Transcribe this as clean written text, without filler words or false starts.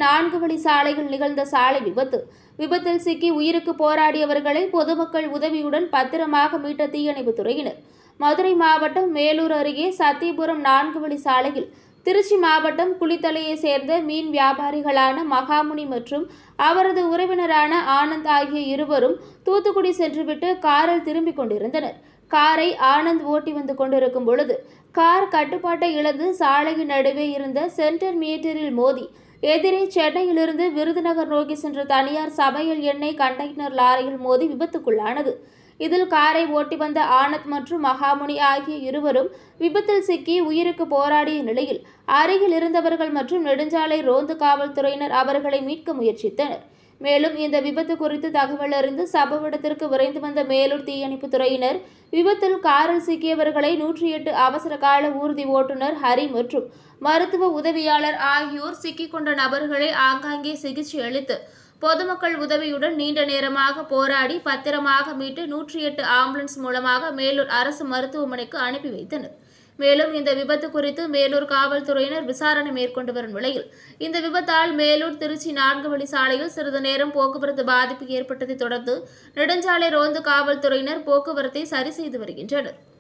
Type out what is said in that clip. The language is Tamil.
4 வழி சாலையில் நிகழ்ந்த சாலை விபத்தில் சிக்கி உயிருக்கு போராடியவர்களை பொதுமக்கள் உதவியுடன் பத்திரமாக மீட்ட தீயணைப்புத் துறையினர். மதுரை மாவட்டம் மேலூர் அருகே சத்தியபுரம் 4 வழி சாலையில் திருச்சி மாவட்டம் குளித்தலையை சேர்ந்த மீன் வியாபாரிகளான மகாமுனி மற்றும் அவரது உறவினரான ஆனந்த் ஆகிய இருவரும் தூத்துக்குடி சென்றுவிட்டு காரில் திரும்பிக் கொண்டிருந்தனர். காரை ஆனந்த் ஓட்டி வந்து கொண்டிருக்கும் பொழுது கார் கட்டுப்பாட்டை இழந்து சாலையின் நடுவே இருந்த சென்டர் மீட்டரில் மோதி எதிரே சென்னையிலிருந்து விருதுநகர் நோக்கி சென்ற தனியார் சமையல் எண்ணெய் கண்டெய்னர் லாரியில் மோதி விபத்துக்குள்ளானது. இதில் காரை ஓட்டி வந்த ஆனந்த் மற்றும் மகாமுனி ஆகிய இருவரும் விபத்தில் சிக்கி உயிருக்கு போராடிய நிலையில் அருகில் இருந்தவர்கள் மற்றும் நெடுஞ்சாலை ரோந்து காவல்துறையினர் அவர்களை மீட்க முயற்சித்தனர். மேலும் இந்த விபத்து குறித்து தகவல் அறிந்து சம்பவ இடத்திற்கு விரைந்து வந்த மேலூர் தீயணைப்பு துறையினர் விபத்தில் காரில் சிக்கியவர்களை 108 அவசர கால ஊர்தி ஓட்டுநர் ஹரி மற்றும் மருத்துவ உதவியாளர் ஆகியோர் சிக்கிக்கொண்ட நபர்களை ஆங்காங்கே சிகிச்சை அளித்து பொதுமக்கள் உதவியுடன் நீண்ட நேரமாக போராடி பத்திரமாக மீட்டு 108 ஆம்புலன்ஸ் மூலமாக மேலூர் அரசு மருத்துவமனைக்கு அனுப்பி வைத்தனர். மேலும் இந்த விபத்து குறித்து மேலூர் காவல்துறையினர் விசாரணை மேற்கொண்டு வரும் நிலையில் இந்த விபத்தால் மேலூர் திருச்சி 4 வழி சாலையில் சிறிது நேரம் போக்குவரத்து பாதிப்பு ஏற்பட்டதை தொடர்ந்து நெடுஞ்சாலை ரோந்து காவல்துறையினர் போக்குவரத்தை சரி செய்து வருகின்றனர்.